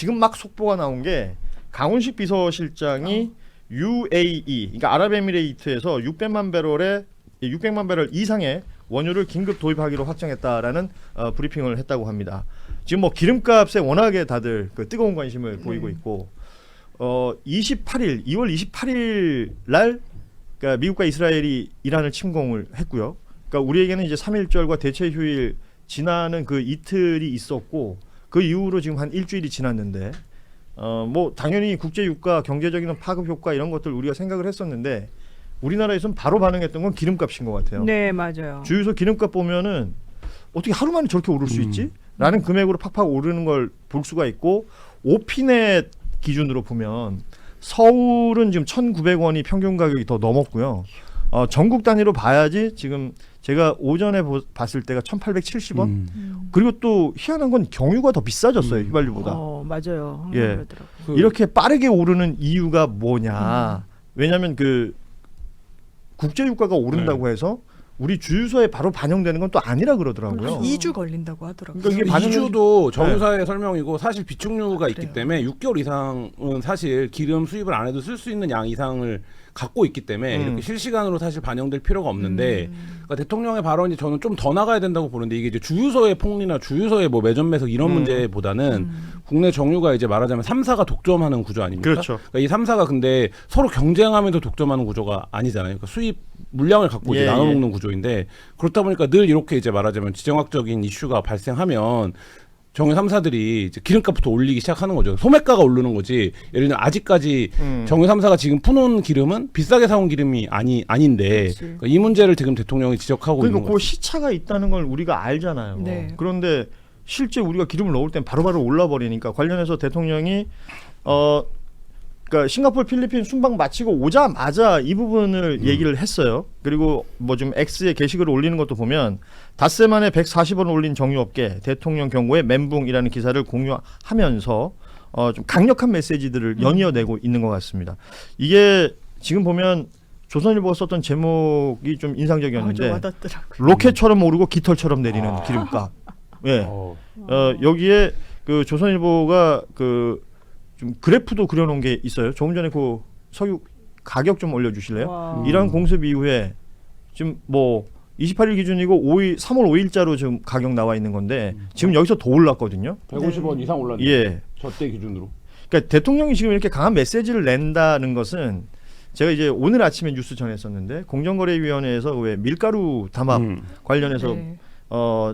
지금 막 속보가 나온 게 강훈식 비서실장이 UAE, 그러니까 아랍에미레이트에서 600만 배럴 이상의 원유를 긴급 도입하기로 확정했다라는 브리핑을 했다고 합니다. 지금 뭐 기름값에 워낙에 다들 그 뜨거운 관심을 보이고 있고 2월 28일 날 그러니까 미국과 이스라엘이 이란을 침공을 했고요. 그러니까 우리에게는 이제 3.1절과 대체 휴일 지나는 그 이틀이 있었고 그 이후로 지금 한 일주일이 지났는데 뭐 당연히 국제 유가 경제적인 파급 효과 이런 것들 우리가 생각을 했었는데 우리나라에서는 바로 반응했던 건 기름값인 것 같아요. 네, 맞아요. 주유소 기름값 보면은 어떻게 하루 만에 저렇게 오를 수 있지? 라는 금액으로 팍팍 오르는 걸 볼 수가 있고 오피넷 기준으로 보면 서울은 지금 1,900원이 평균 가격이 더 넘었고요. 전국 단위로 봐야지 지금 제가 오전에 봤을 때가 1,870원. 그리고 또 희한한 건 경유가 더 비싸졌어요. 휘발유보다. 맞아요. 예. 이렇게 빠르게 오르는 이유가 뭐냐? 왜냐하면 그 국제 유가가 오른다고 해서 우리 주유소에 바로 반영되는 건 또 아니라 그러더라고요. 2주 걸린다고 하더라고요. 그러니까 이게 2주도 정유사의 설명이고 사실 비축유가 있기 때문에 6개월 이상은 사실 기름 수입을 안 해도 쓸 수 있는 양 이상을 갖고 있기 때문에 이렇게 실시간으로 사실 반영될 필요가 없는데 그러니까 대통령의 발언이 저는 좀 더 나가야 된다고 보는데 이게 이제 주유소의 폭리나 주유소의 뭐 매점 매석 이런 문제보다는 국내 정유가 이제 말하자면 3사가 독점하는 구조 아닙니까? 그렇죠. 그러니까 이 3사가 근데 서로 경쟁하면서 독점하는 구조가 아니잖아요. 그러니까 수입 물량을 갖고 이제 나눠 먹는 구조인데 그렇다 보니까 늘 이렇게 이제 말하자면 지정학적인 이슈가 발생하면 정유 3사들이 이제 기름값부터 올리기 시작하는 거죠. 소매가가 오르는 거지. 예를 들면 아직까지 정유 3사가 지금 푸는 기름은 비싸게 사온 기름이 아닌데 그러니까 이 문제를 지금 대통령이 지적하고 그러니까 있는 그 거죠. 시차가 있다는 걸 우리가 알잖아요. 네. 그런데 실제 우리가 기름을 넣을 땐 바로바로 올라버리니까 관련해서 대통령이 그러니까 싱가포르, 필리핀 순방 마치고 오자마자 이 부분을 얘기를 했어요. 그리고 뭐 좀 X에 게시글을 올리는 것도 보면 닷새 만에 140원 올린 정유업계 대통령 경고에 멘붕이라는 기사를 공유하면서 좀 강력한 메시지들을 연이어내고 있는 것 같습니다. 이게 지금 보면 조선일보가 썼던 제목이 좀 인상적이었는데 와닿더라고요. 로켓처럼 오르고 깃털처럼 내리는 기름값. 예. 여기에 그 조선일보가 그 좀 그래프도 그려놓은 게 있어요. 조금 전에 그 석유 가격 좀 올려주실래요? 이란 공습 이후에 지금 뭐 28일 기준이고 3월 5일자로 지금 가격 나와 있는 건데 지금 여기서 더 올랐거든요. 150원 이상 올랐네요. 예. 저때 기준으로. 그러니까 대통령이 지금 이렇게 강한 메시지를 낸다는 것은 제가 이제 오늘 아침에 뉴스 전했었는데 공정거래위원회에서 왜 밀가루 담합 관련해서 네.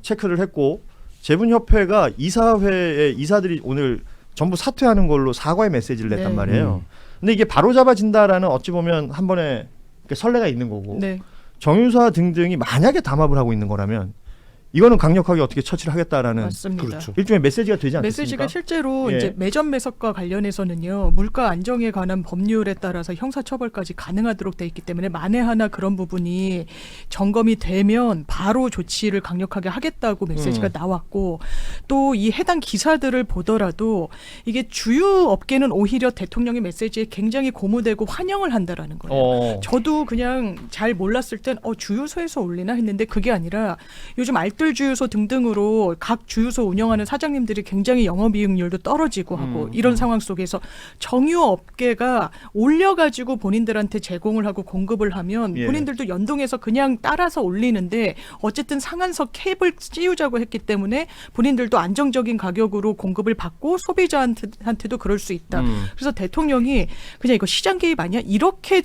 체크를 했고 재분협회가 이사회의 이사들이 오늘 전부 사퇴하는 걸로 사과의 메시지를 냈단 네. 말이에요. 근데 이게 바로 잡아진다라는 어찌 보면 한 번에 설레가 있는 거고 네. 정유사 등등이 만약에 담합을 하고 있는 거라면 이거는 강력하게 어떻게 처치를 하겠다라는 맞습니다. 그렇죠. 일종의 메시지가 되지 않겠습니까? 메시지가 실제로 예. 이제 매점 매석과 관련해서는요 물가 안정에 관한 법률에 따라서 형사처벌까지 가능하도록 돼 있기 때문에 만에 하나 그런 부분이 점검이 되면 바로 조치를 강력하게 하겠다고 메시지가 나왔고 또 이 해당 기사들을 보더라도 이게 주유 업계는 오히려 대통령의 메시지에 굉장히 고무되고 환영을 한다라는 거예요. 저도 그냥 잘 몰랐을 땐 주유소에서 올리나 했는데 그게 아니라 요즘 알뜰 주유소 등등으로 각 주유소 운영하는 사장님들이 굉장히 영업이익률도 떨어지고 하고 이런 상황 속에서 정유업계가 올려가지고 본인들한테 제공을 하고 공급을 하면 예. 본인들도 연동해서 그냥 따라서 올리는데 어쨌든 상한선 캡을 씌우자고 했기 때문에 본인들도 안정적인 가격으로 공급을 받고 소비자한테도 그럴 수 있다. 그래서 대통령이 그냥 이거 시장 개입 아니야? 이렇게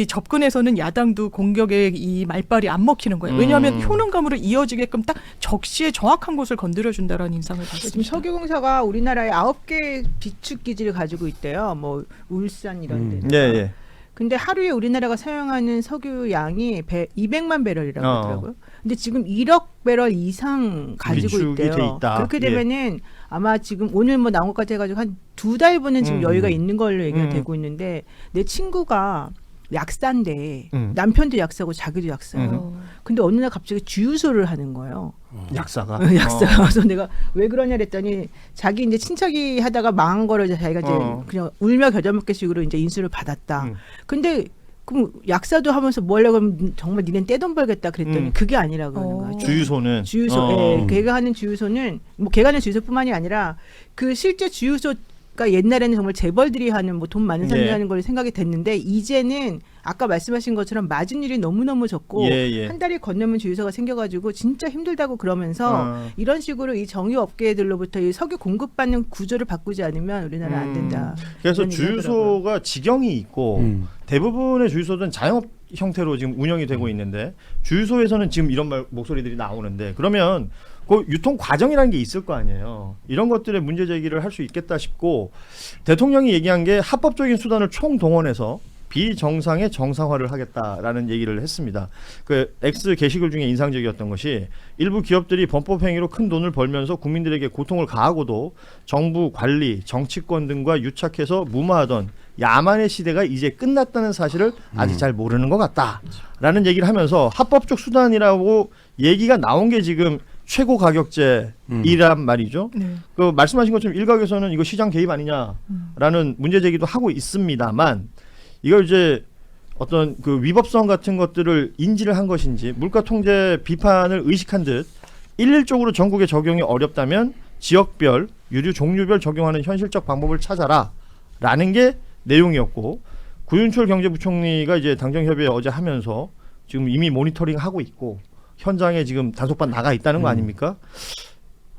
접근해서는 야당도 공격에 이 말발이 안 먹히는 거예요. 왜냐하면 효능감으로 이어지게끔 딱 적시에 정확한 곳을 건드려준다라는 인상을 지금 받습니다. 석유공사가 우리나라에 9개 비축 기지를 가지고 있대요. 뭐 울산 이런 데는. 예. 근데 하루에 우리나라가 사용하는 석유 양이 200만 배럴이라고 하더라고요. 근데 지금 1억 배럴 이상 가지고 비축이 있대요. 돼 있다. 그렇게 되면은 아마 지금 오늘 뭐 나온 것까지 해가지고 한 2달분은 지금 여유가 있는 걸로 얘기가 되고 있는데 내 친구가 약사인데 남편도 약사고 자기도 약사예요. 근데 어느 날 갑자기 주유소를 하는 거예요. 약사가. 약사가. 그래서 내가 왜 그러냐 그랬더니 자기 이제 친척이 하다가 망한 거를 자기가 이제 그냥 울며 겨자 먹기식으로 이제 인수를 받았다. 근데 그럼 약사도 하면서 뭐 하려고 하면 정말 니넨 떼돈 벌겠다 그랬더니 그게 아니라 그러는 거야. 주유소는 주유소. 예. 걔가 하는 주유소는 뭐 걔가 하는 주유소뿐만이 아니라 그 실제 주유소 그러니까 옛날에는 정말 재벌들이 하는 뭐 돈 많은 사람이 예. 하는 걸 생각이 됐는데 이제는 아까 말씀하신 것처럼 맞은 일이 너무너무 적고 예. 한 달이 건너면 주유소가 생겨가지고 진짜 힘들다고 그러면서 이런 식으로 이 정유업계들로부터 이 석유 공급받는 구조를 바꾸지 않으면 우리나라 안 된다. 그래서 이런 얘기를 하더라고요. 주유소가 직영이 있고 대부분의 주유소들은 자영업 형태로 지금 운영이 되고 있는데 주유소에서는 지금 이런 목소리들이 나오는데 그러면 그 유통 과정이라는 게 있을 거 아니에요. 이런 것들의 문제 제기를 할 수 있겠다 싶고 대통령이 얘기한 게 합법적인 수단을 총동원해서 비정상의 정상화를 하겠다라는 얘기를 했습니다. 그 X 게시글 중에 인상적이었던 것이 일부 기업들이 범법 행위로 큰 돈을 벌면서 국민들에게 고통을 가하고도 정부 관리, 정치권 등과 유착해서 무마하던 야만의 시대가 이제 끝났다는 사실을 아직 잘 모르는 것 같다라는 얘기를 하면서 합법적 수단이라고 얘기가 나온 게 지금 최고 가격제이란 말이죠. 네. 그 말씀하신 것처럼 일각에서는 이거 시장 개입 아니냐라는 문제 제기도 하고 있습니다만 이걸 이제 어떤 그 위법성 같은 것들을 인지를 한 것인지 물가 통제 비판을 의식한 듯 일률적으로 전국에 적용이 어렵다면 지역별 유류 종류별 적용하는 현실적 방법을 찾아라라는 게 내용이었고 구윤철 경제부총리가 이제 당정협의회 어제 하면서 지금 이미 모니터링 하고 있고 현장에 지금 단속반 나가 있다는 거 아닙니까?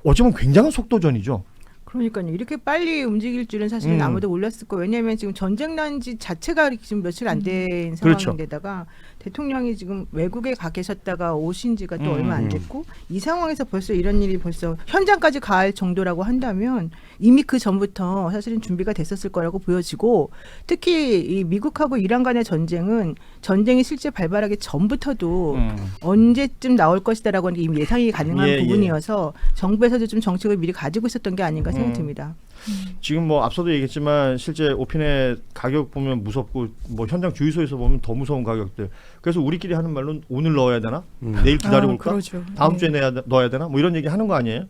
어쩌면 굉장한 속도전이죠. 그러니까요. 이렇게 빨리 움직일 줄은 사실은 아무도 몰랐을 거예요. 왜냐하면 지금 전쟁 난 지 자체가 지금 며칠 안 된 그렇죠. 상황인데다가 대통령이 지금 외국에 가 계셨다가 오신 지가 또 얼마 안 됐고 이 상황에서 벌써 이런 일이 벌써 현장까지 갈 정도라고 한다면 이미 그 전부터 사실은 준비가 됐었을 거라고 보여지고 특히 이 미국하고 이란 간의 전쟁은 전쟁이 실제 발발하기 전부터도 언제쯤 나올 것이다라고 하는 게 이미 예상이 가능한 예, 부분이어서 정부에서도 좀 정책을 미리 가지고 있었던 게 아닌가 생각이 듭니다. 지금 뭐 앞서도 얘기했지만 실제 오피넷 가격 보면 무섭고 뭐 현장 주유소에서 보면 더 무서운 가격들. 그래서 우리끼리 하는 말로는 오늘 넣어야 되나? 내일 기다려볼까? 그러죠. 다음 주에 넣어야 되나? 뭐 이런 얘기 하는 거 아니에요?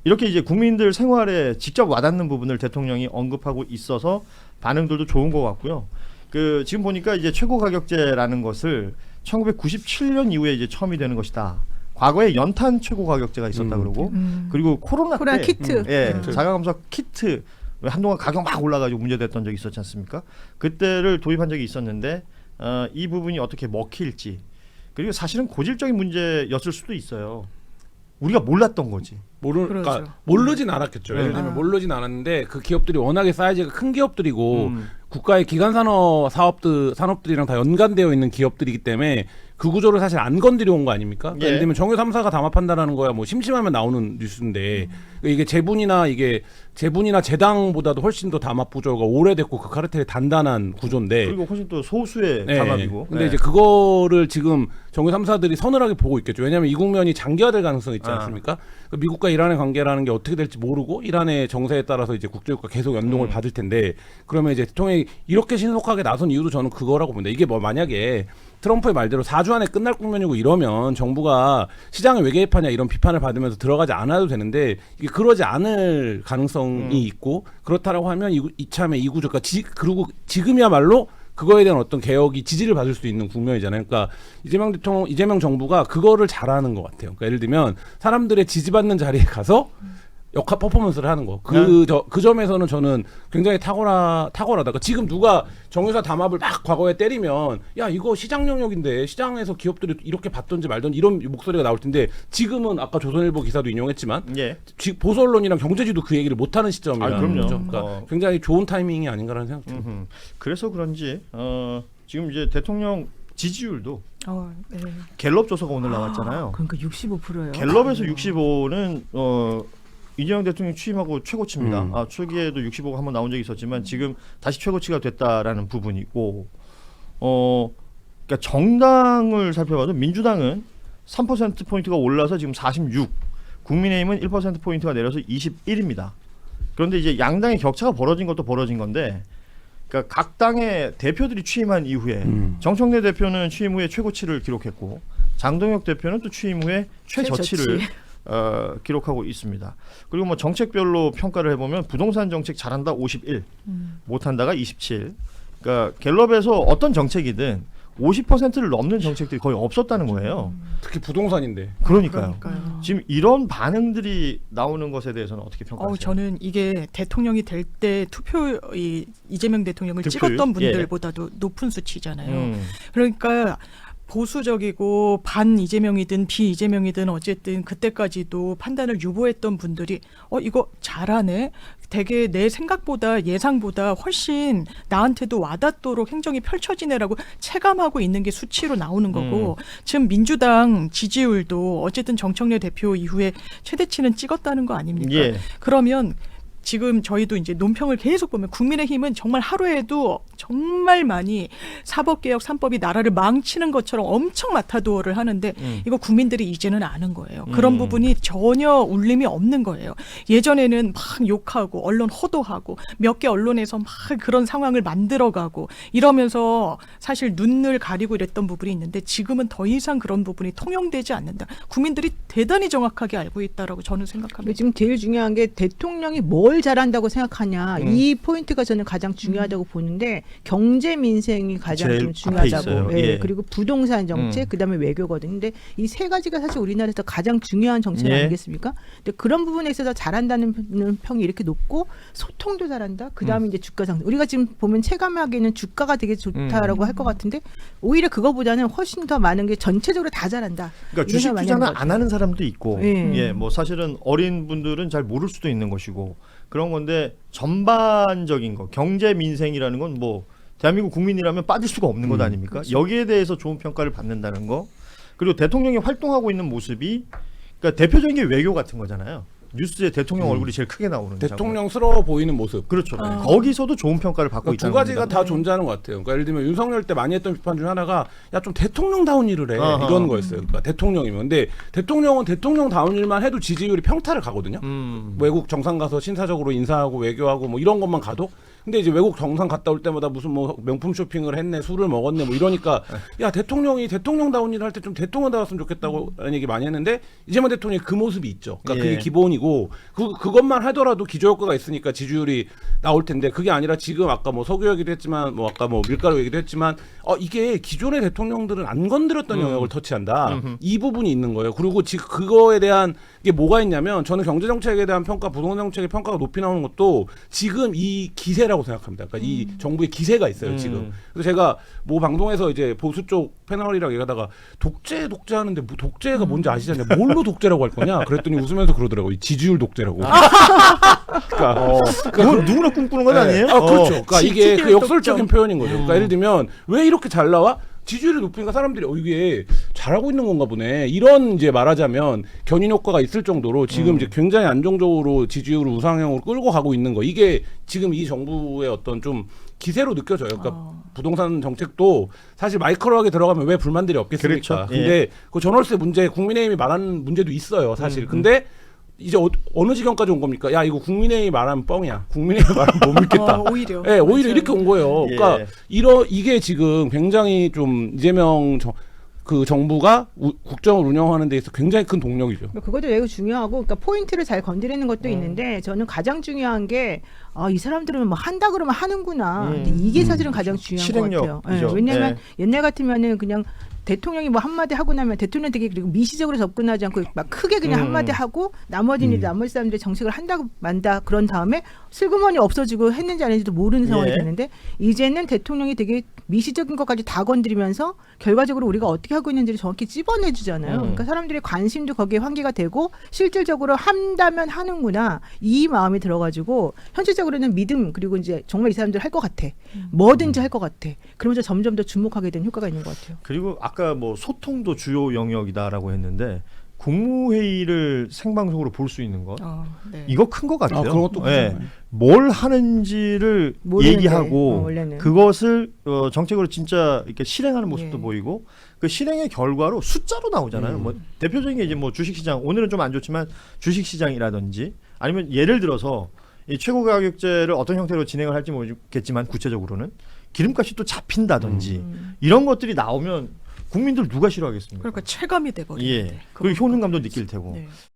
이렇게 이제 국민들 생활에 직접 와닿는 부분을 대통령이 언급하고 있어서 반응들도 좋은 것 같고요. 그 지금 보니까 이제 최고 가격제라는 것을 1997년 이후에 이제 처음이 되는 것이다. 과거에 연탄 최고 가격제가 있었다 그러고 그리고 코로나 때 키트. 자가검사 키트 한동안 가격 막 올라가지고 문제됐던 적이 있었지 않습니까? 그때를 도입한 적이 있었는데 이 부분이 어떻게 먹힐지 그리고 사실은 고질적인 문제였을 수도 있어요. 우리가 몰랐던 거지. 그러니까 그렇죠. 모르진 않았겠죠. 예를 들면 모르진 않았는데 그 기업들이 워낙에 사이즈가 큰 기업들이고 국가의 기간산업 산업들이랑 다 연관되어 있는 기업들이기 때문에 그 구조를 사실 안 건드려 온 거 아닙니까? 그러니까 예. 예를 들면 정유 3사가 담합한다라는 거야 뭐 심심하면 나오는 뉴스인데 이게 재분이나 재당보다도 훨씬 더 담합 구조가 오래됐고 그 카르텔이 단단한 구조인데 그리고 훨씬 또 소수의 네. 담합이고. 근데 이제 그거를 지금 정유 3사들이 서늘하게 보고 있겠죠. 왜냐하면 이 국면이 장기화될 가능성이 있지 않습니까? 미국과 이란의 관계라는 게 어떻게 될지 모르고 이란의 정세에 따라서 이제 국제유가 계속 연동을 받을 텐데 그러면 이제 대통령이 이렇게 신속하게 나선 이유도 저는 그거라고 봅니다. 이게 뭐 만약에 트럼프의 말대로 4주 안에 끝날 국면이고 이러면 정부가 시장에 왜 개입하냐 이런 비판을 받으면서 들어가지 않아도 되는데 이게 그러지 않을 가능성이 있고 그렇다라고 하면 이참에 이 구조 그리고 지금이야말로 그거에 대한 어떤 개혁이 지지를 받을 수 있는 국면이잖아요. 그러니까 이재명 정부가 그거를 잘하는 것 같아요. 그러니까 예를 들면 사람들의 지지받는 자리에 가서 역할 퍼포먼스를 하는 거. 그 점에서는 저는 굉장히 탁월하다. 그러니까 지금 누가 정유사 담합을 막 과거에 때리면 야 이거 시장 영역인데 시장에서 기업들이 이렇게 받던지 말던지 이런 목소리가 나올 텐데 지금은 아까 조선일보 기사도 인용했지만 예. 보수 언론이랑 경제지도 그 얘기를 못하는 시점이라는 그럼요. 거죠. 그러니까 굉장히 좋은 타이밍이 아닌가라는 생각이 듭니다. 그래서 그런지 지금 이제 대통령 지지율도 네. 갤럽 조사가 오늘 나왔잖아요. 그러니까 65%예요. 갤럽에서 65는 이재명 대통령이 취임하고 최고치입니다. 초기에도 65가 한번 나온 적이 있었지만 지금 다시 최고치가 됐다라는 부분이고, 그러니까 정당을 살펴봐도 민주당은 3% 포인트가 올라서 지금 46, 국민의힘은 1% 포인트가 내려서 21입니다. 그런데 이제 양당의 격차가 벌어진 것도 벌어진 건데, 그러니까 각 당의 대표들이 취임한 이후에 정청래 대표는 취임 후에 최고치를 기록했고, 장동혁 대표는 또 취임 후에 최저치를 기록하고 있습니다. 그리고 뭐 정책별로 평가를 해보면 부동산 정책 잘한다 51, 못한다가 27. 그러니까 갤럽에서 어떤 정책이든 50%를 넘는 정책들이 거의 없었다는 거예요. 특히 부동산인데. 그러니까요. 그러니까요. 지금 이런 반응들이 나오는 것에 대해서는 어떻게 평가하세요? 저는 이게 대통령이 될 때 이재명 대통령을 득표율? 찍었던 분들보다도 높은 수치잖아요. 음. 그러니까 보수적이고 반 이재명이든 비 이재명이든 어쨌든 그때까지도 판단을 유보했던 분들이 이거 잘하네. 되게 내 생각보다 예상보다 훨씬 나한테도 와닿도록 행정이 펼쳐지네라고 체감하고 있는 게 수치로 나오는 거고 지금 민주당 지지율도 어쨌든 정청래 대표 이후에 최대치는 찍었다는 거 아닙니까? 예. 그러면 지금 저희도 이제 논평을 계속 보면 국민의힘은 정말 하루에도 정말 많이 사법개혁 3법이 나라를 망치는 것처럼 엄청 마타도어를 하는데 이거 국민들이 이제는 아는 거예요. 그런 부분이 전혀 울림이 없는 거예요. 예전에는 막 욕하고 언론 호도하고 몇 개 언론에서 막 그런 상황을 만들어가고 이러면서 사실 눈을 가리고 이랬던 부분이 있는데 지금은 더 이상 그런 부분이 통용되지 않는다. 국민들이 대단히 정확하게 알고 있다라고 저는 근데 생각합니다. 지금 제일 중요한 게 대통령이 뭘 잘한다고 생각하냐 이 포인트가 저는 가장 중요하다고 보는데 경제 민생이 가장 제일 좀 앞에 중요하다고. 있어요. 예. 그리고 부동산 정책 그다음에 외교거든요. 근데 이 세 가지가 사실 우리나라에서 가장 중요한 정책 예. 아니겠습니까? 근데 그런 부분에 있어서 잘한다는 평이 이렇게 높고 소통도 잘한다. 그다음에 이제 주가 상승. 우리가 지금 보면 체감하기에는 주가가 되게 좋다라고 할 것 같은데 오히려 그거보다는 훨씬 더 많은 게 전체적으로 다 잘한다. 그러니까 이런 주식 생각 많이 하는 투자는 것 안 같아요. 하는 사람도 있고, 예. 예, 뭐 사실은 어린 분들은 잘 모를 수도 있는 것이고 그런 건데 전반적인 거 경제 민생이라는 건 뭐 대한민국 국민이라면 빠질 수가 없는 것 아닙니까? 그렇죠. 여기에 대해서 좋은 평가를 받는다는 거 그리고 대통령이 활동하고 있는 모습이 그러니까 대표적인 게 외교 같은 거잖아요. 뉴스에 대통령 얼굴이 제일 크게 나오는 대통령스러워 보이는 모습. 그렇죠. 거기서도 좋은 평가를 받고 그러니까 두 있다는 가지가 겁니다. 다 존재하는 것 같아요. 그러니까 예를 들면 윤석열 때 많이 했던 비판 중 하나가 야 좀 대통령다운 일을 해 어허. 이런 거였어요. 그러니까 대통령이면 근데 대통령은 대통령다운 일만 해도 지지율이 평타를 가거든요. 외국 정상 가서 신사적으로 인사하고 외교하고 뭐 이런 것만 가도. 근데 이제 외국 정상 갔다 올 때마다 무슨 뭐 명품 쇼핑을 했네, 술을 먹었네, 뭐 이러니까 야 대통령이 대통령다운 일을 할 때 좀 대통령다웠으면 좋겠다고라는 얘기 많이 했는데 이재명 대통령이 그 모습이 있죠. 그러니까 예. 그게 기본이고 그것만 하더라도 기저효과가 있으니까 지지율이 나올 텐데 그게 아니라 지금 아까 뭐 석유 얘기도 했지만 뭐 아까 뭐 밀가루 얘기도 했지만 이게 기존의 대통령들은 안 건드렸던 영역을 터치한다. 이 부분이 있는 거예요. 그리고 지금 그거에 대한 게 뭐가 있냐면 저는 경제 정책에 대한 평가, 부동산 정책의 평가가 높이 나오는 것도 지금 이 기세라고 생각합니다. 그러니까 이 정부의 기세가 있어요, 지금. 그래서 제가 뭐 방송에서 이제 보수 쪽 패널이랑 얘기하다가 독재하는데 뭐 독재가 뭔지 아시잖아요. 뭘로 독재라고 할 거냐? 그랬더니 웃으면서 그러더라고요. 지지율 독재라고. 그러니까 그건 누구나 꿈꾸는 건 아니에요? 그렇죠. 그러니까 이게 그 지지율 역설적인 표현인 거죠. 그러니까 예를 들면 왜 이렇게 잘 나와? 지지율이 높으니까 사람들이 이게 잘하고 있는 건가 보네. 이런 이제 말하자면 견인 효과가 있을 정도로 지금 이제 굉장히 안정적으로 지지율을 우상향으로 끌고 가고 있는 거. 이게 지금 이 정부의 어떤 좀 기세로 느껴져요. 그러니까 부동산 정책도 사실 마이크로하게 들어가면 왜 불만들이 없겠습니까? 그렇죠. 근데 그 전월세 문제, 국민의힘이 말하는 문제도 있어요, 사실. 근데 이제 어느 지경까지 온 겁니까? 야 이거 국민의힘이 말하면 뻥이야. 국민의힘이 말하면 못 믿겠다. 오히려. 네, 오히려 맞아요. 이렇게 온 거예요. 예. 그러니까 이게 지금 굉장히 좀 이재명 그 정부가 국정을 운영하는 데 있어서 굉장히 큰 동력이죠. 그것도 매우 중요하고, 그러니까 포인트를 잘 건드리는 것도 있는데, 저는 가장 중요한 게, 이 사람들은 뭐 한다 그러면 하는구나. 근데 이게 사실은 가장 중요한 것 같아요. 실행력이죠. 왜냐하면 네. 옛날 같으면은 그냥 대통령이 뭐 한마디 하고 나면 대통령 되게 그리고 미시적으로 접근하지 않고 막 크게 그냥 한마디 하고 나머지 사람들이 정책을 한다고 만다 그런 다음에 슬그머니 없어지고 했는지 안 했는지도 모르는 상황이 예. 되는데 이제는 대통령이 되게 미시적인 것까지 다 건드리면서 결과적으로 우리가 어떻게 하고 있는지를 정확히 찝어내주잖아요. 그러니까 사람들의 관심도 거기에 환기가 되고 실질적으로 한다면 하는구나 이 마음이 들어가지고 현실적으로는 믿음 그리고 이제 정말 이 사람들 할 것 같아. 뭐든지 할 것 같아. 그러면서 점점 더 주목하게 된 효과가 있는 것 같아요. 그리고 아까 뭐 소통도 주요 영역이다라고 했는데 국무회의를 생방송으로 볼 수 있는 것 네. 이거 큰 것 같아요. 그런 것도 예. 크죠. 뭘 하는지를 모르는데, 얘기하고 원래는. 그것을 정책으로 진짜 이렇게 실행하는 모습도 예. 보이고 그 실행의 결과로 숫자로 나오잖아요. 뭐 대표적인 게 이제 뭐 주식시장 오늘은 좀 안 좋지만 주식시장이라든지 아니면 예를 들어서 이 최고가격제를 어떤 형태로 진행을 할지 모르겠지만 구체적으로는 기름값이 또 잡힌다든지 이런 것들이 나오면 국민들 누가 싫어하겠습니까? 그러니까 체감이 돼버리는데. 예. 그리고 효능감도 느낄 테고. 네.